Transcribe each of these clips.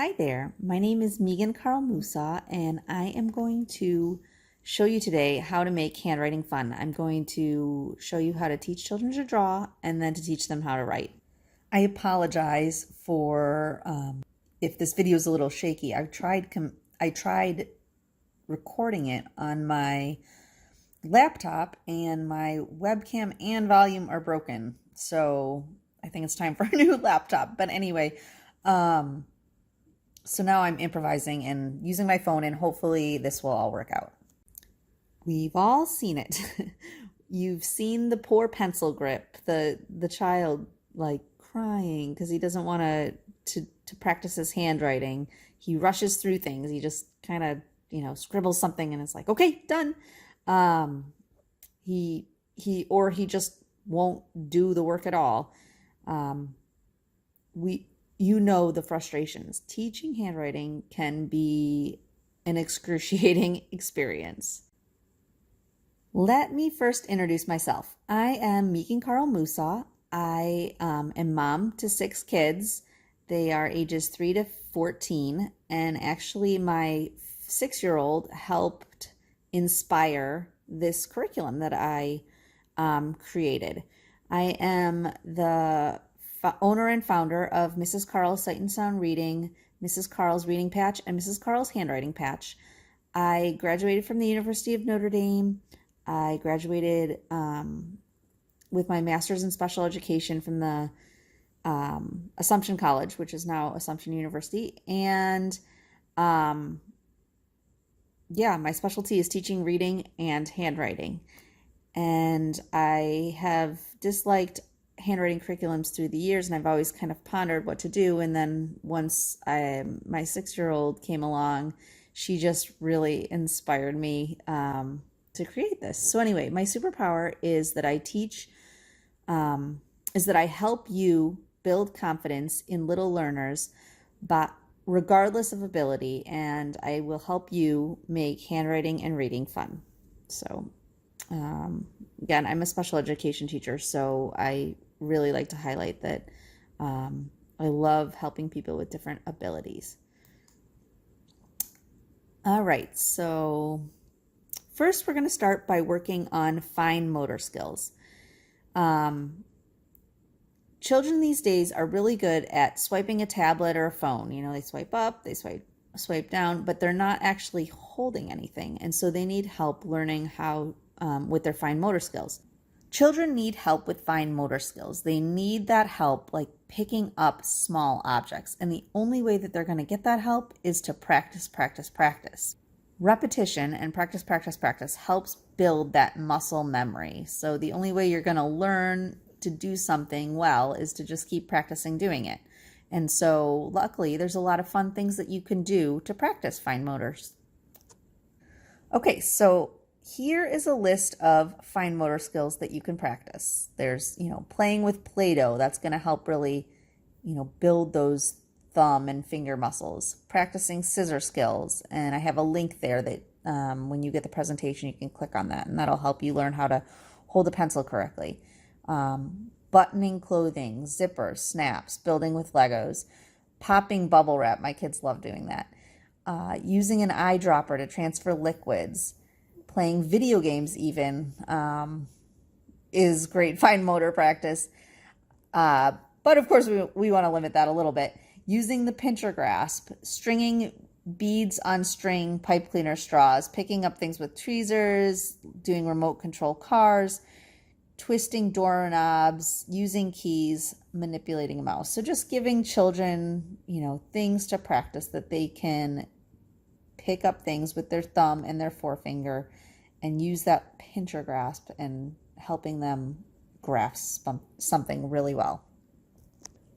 Hi there, my name is Megan Carl Musa, and I am going to show you today how to make handwriting fun. I'm going to show you how to teach children to draw and then to teach them how to write. I apologize for if this video is a little shaky. I tried recording it on my laptop and my webcam and volume are broken. So I think it's time for a new laptop. But anyway, so now I'm improvising and using my phone, and hopefully this will all work out. We've all seen it. You've seen the poor pencil grip, the child like crying because he doesn't want to practice his handwriting. He rushes through things. He just kind of, scribbles something and it's like, okay, done. He just won't do the work at all. The frustrations. Teaching handwriting can be an excruciating experience. Let me first introduce myself. I am Megan Carl Musa. I am mom to 6 kids. They are ages 3 to 14, and actually my 6-year-old helped inspire this curriculum that I created. I am the owner and founder of Mrs. Carl's Sight and Sound Reading, Mrs. Carl's Reading Patch, and Mrs. Carl's Handwriting Patch. I graduated from the University of Notre Dame. I graduated with my master's in special education from the Assumption College, which is now Assumption University. And my specialty is teaching reading and handwriting. And I have disliked handwriting curriculums through the years, and I've always kind of pondered what to do. And then once my 6-year-old came along, she just really inspired me to create this. So anyway, my superpower is that I help you build confidence in little learners, but regardless of ability, and I will help you make handwriting and reading fun. So again, I'm a special education teacher, so I really like to highlight that I love helping people with different abilities. All right, so first we're going to start by working on fine motor skills. Children these days are really good at swiping a tablet or a phone. They swipe up, they swipe down, but they're not actually holding anything. And so they need help learning how with their fine motor skills. Children need help with fine motor skills. They need that help like picking up small objects. And the only way that they're going to get that help is to practice, practice, practice. Repetition and practice, practice, practice helps build that muscle memory. So the only way you're going to learn to do something well is to just keep practicing doing it. And so luckily there's a lot of fun things that you can do to practice fine motors. Okay, so here is a list of fine motor skills that you can practice. There's, playing with Play-Doh. That's going to help really, build those thumb and finger muscles. Practicing scissor skills. And I have a link there that when you get the presentation, you can click on that, and that'll help you learn how to hold a pencil correctly. Buttoning clothing, zippers, snaps, building with Legos, popping bubble wrap. My kids love doing that. Using an eyedropper to transfer liquids. Playing video games even is great fine motor practice. But of course, we want to limit that a little bit. Using the pincher grasp, stringing beads on string, pipe cleaner straws, picking up things with tweezers, doing remote control cars, twisting doorknobs, using keys, manipulating a mouse. So just giving children, things to practice that they can pick up things with their thumb and their forefinger and use that pincher grasp and helping them grasp something really well.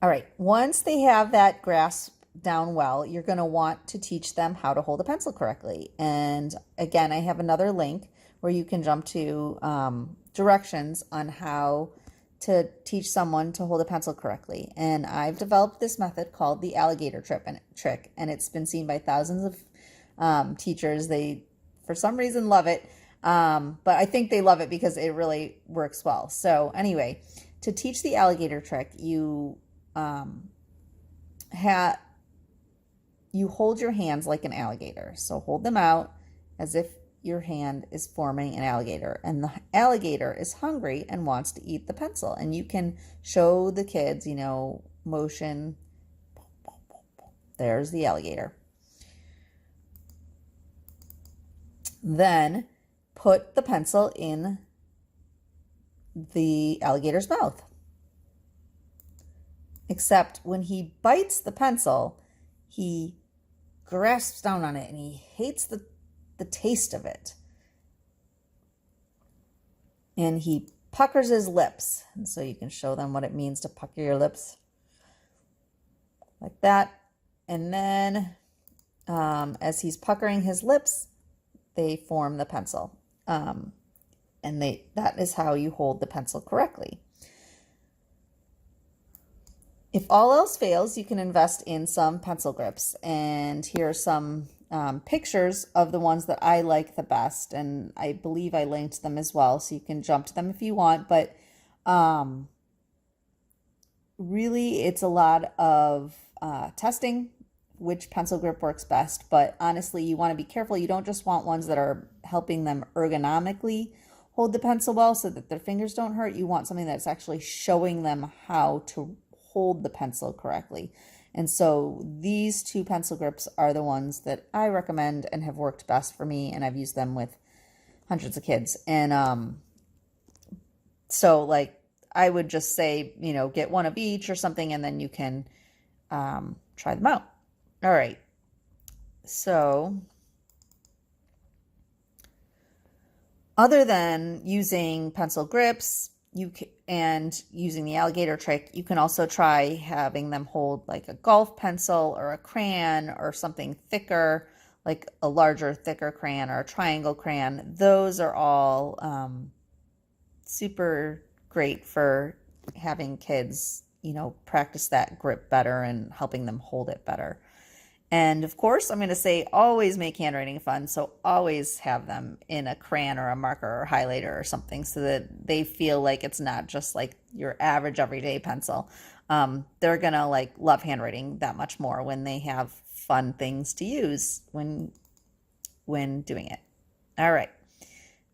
All right, once they have that grasp down well, you're going to want to teach them how to hold a pencil correctly. And again, I have another link where you can jump to directions on how to teach someone to hold a pencil correctly. And I've developed this method called the alligator trick, and it's been seen by thousands of teachers. They, for some reason, love it. But I think they love it because it really works well. So anyway, to teach the alligator trick, you you hold your hands like an alligator. So hold them out as if your hand is forming an alligator, and the alligator is hungry and wants to eat the pencil. And you can show the kids, motion. There's the alligator. Then put the pencil in the alligator's mouth. Except when he bites the pencil, he grasps down on it and he hates the taste of it. And he puckers his lips. And so you can show them what it means to pucker your lips. Like that. And then as he's puckering his lips, they form the pencil. And that is how you hold the pencil correctly. If all else fails, you can invest in some pencil grips. And here are some pictures of the ones that I like the best. And I believe I linked them as well, so you can jump to them if you want. But really, it's a lot of testing which pencil grip works best. But honestly, you want to be careful. You don't just want ones that are helping them ergonomically hold the pencil well so that their fingers don't hurt. You want something that's actually showing them how to hold the pencil correctly. And so these two pencil grips are the ones that I recommend and have worked best for me, and I've used them with hundreds of kids. And so like I would just say, get one of each or something, and then you can try them out. All right. So other than using pencil grips, and using the alligator trick, you can also try having them hold like a golf pencil or a crayon or something thicker, like a larger, thicker crayon or a triangle crayon. Those are all super great for having kids, practice that grip better and helping them hold it better. And of course, I'm going to say always make handwriting fun. So always have them in a crayon or a marker or highlighter or something so that they feel like it's not just like your average everyday pencil. They're going to like love handwriting that much more when they have fun things to use when doing it. All right.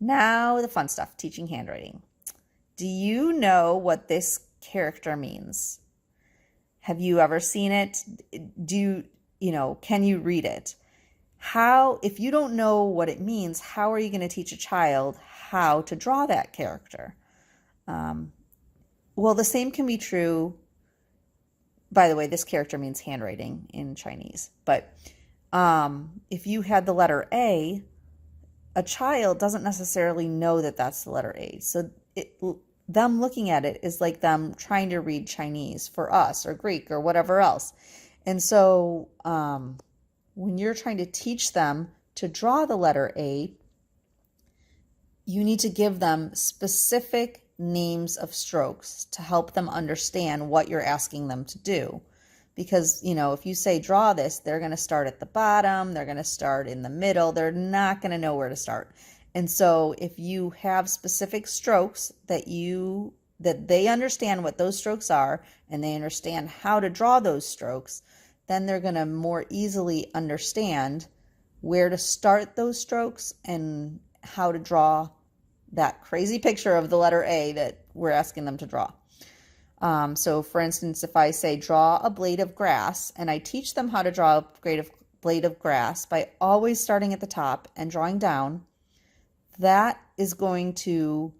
Now the fun stuff, teaching handwriting. Do you know what this character means? Have you ever seen it? Can you read it? If you don't know what it means, how are you going to teach a child how to draw that character? Well, the same can be true. By the way, this character means handwriting in Chinese. But if you had the letter A, a child doesn't necessarily know that that's the letter A. So them looking at it is like them trying to read Chinese for us, or Greek, or whatever else. And so when you're trying to teach them to draw the letter A, you need to give them specific names of strokes to help them understand what you're asking them to do. Because, if you say draw this, they're going to start at the bottom, they're going to start in the middle, they're not going to know where to start. And so if you have specific strokes that they understand what those strokes are, and they understand how to draw those strokes, then they're going to more easily understand where to start those strokes and how to draw that crazy picture of the letter A that we're asking them to draw. So for instance, if I say draw a blade of grass, and I teach them how to draw a blade of grass by always starting at the top and drawing down, that is going to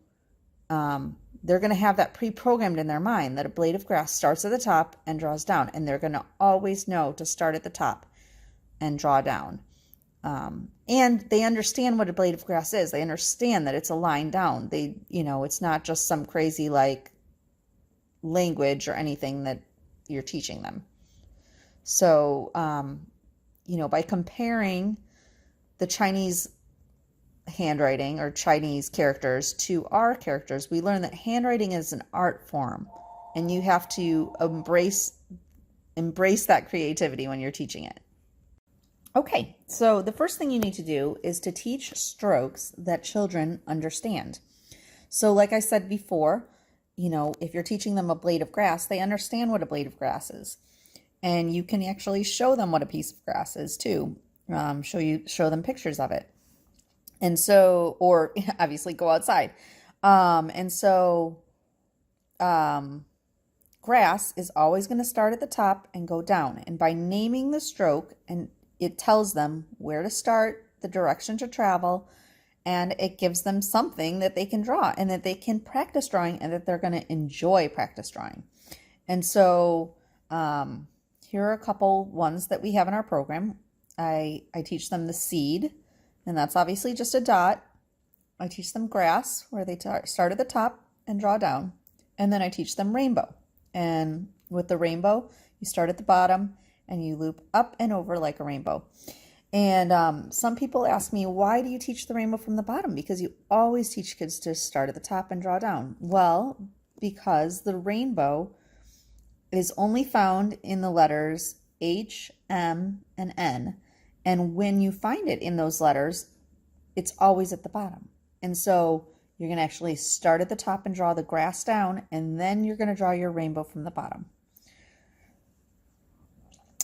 they're going to have that pre-programmed in their mind that a blade of grass starts at the top and draws down, and they're going to always know to start at the top and draw down. And they understand what a blade of grass is. They understand that it's a line down. It's not just some crazy like language or anything that you're teaching them. So, by comparing the Chinese handwriting or Chinese characters to our characters, we learn that handwriting is an art form, and you have to embrace that creativity when you're teaching it. Okay, so the first thing you need to do is to teach strokes that children understand. So like I said before, if you're teaching them a blade of grass, they understand what a blade of grass is. And you can actually show them what a piece of grass is too. Show them pictures of it. And so, or obviously go outside. And so, um, grass is always going to start at the top and go down. And by naming the stroke, and it tells them where to start, the direction to travel, and it gives them something that they can draw and that they can practice drawing and that they're going to enjoy practice drawing. And so here are a couple ones that we have in our program. I teach them the seed, and that's obviously just a dot. I teach them grass, where they start at the top and draw down. And then I teach them rainbow. And with the rainbow, you start at the bottom and you loop up and over like a rainbow. And some people ask me, why do you teach the rainbow from the bottom? Because you always teach kids to start at the top and draw down. Well, because the rainbow is only found in the letters H, M, and N. And when you find it in those letters, it's always at the bottom. And so you're going to actually start at the top and draw the grass down, and then you're going to draw your rainbow from the bottom.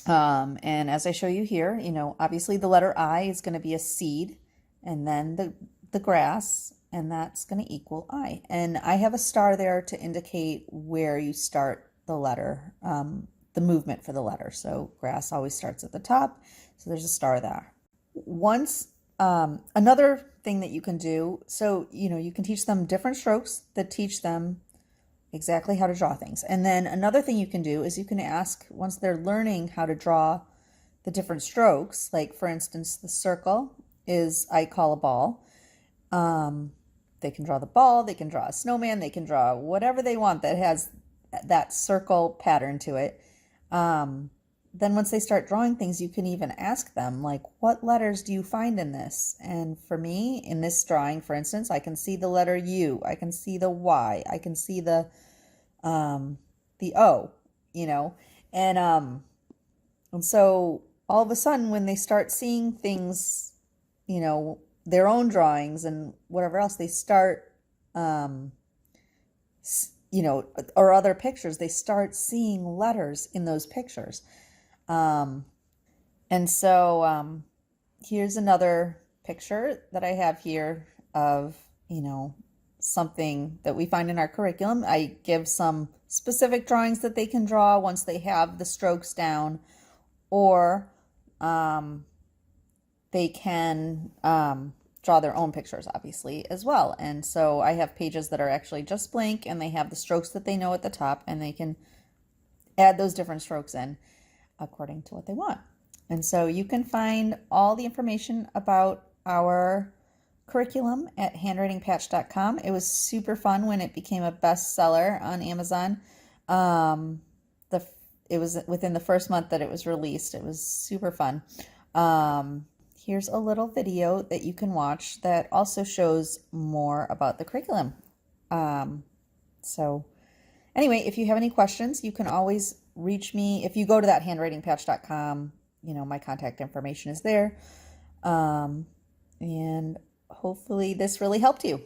And as I show you here, obviously the letter I is going to be a seed, and then the grass, and that's going to equal I. And I have a star there to indicate where you start the letter, the movement for the letter. So grass always starts at the top, so there's a star there. Another thing that you can do, so you can teach them different strokes that teach them exactly how to draw things. And then another thing you can do is you can ask, once they're learning how to draw the different strokes, like for instance, the circle is, I call a ball. They can draw the ball, they can draw a snowman, they can draw whatever they want that has that circle pattern to it. Then once they start drawing things, you can even ask them, like, what letters do you find in this? And for me, in this drawing, for instance, I can see the letter U, I can see the Y, I can see the O, and so all of a sudden when they start seeing things, their own drawings and whatever else, they start, or other pictures, they start seeing letters in those pictures. And so here's another picture that I have here of, something that we find in our curriculum. I give some specific drawings that they can draw once they have the strokes down, or they can draw their own pictures, obviously, as well. And so I have pages that are actually just blank, and they have the strokes that they know at the top, and they can add those different strokes in according to what they want. And so you can find all the information about our curriculum at handwritingpatch.com. It was super fun when it became a bestseller on Amazon. It was within the first month that it was released. It was super fun. Here's a little video that you can watch that also shows more about the curriculum. So anyway, if you have any questions, you can always reach me. If you go to that handwritingpatch.com, my contact information is there. And hopefully this really helped you.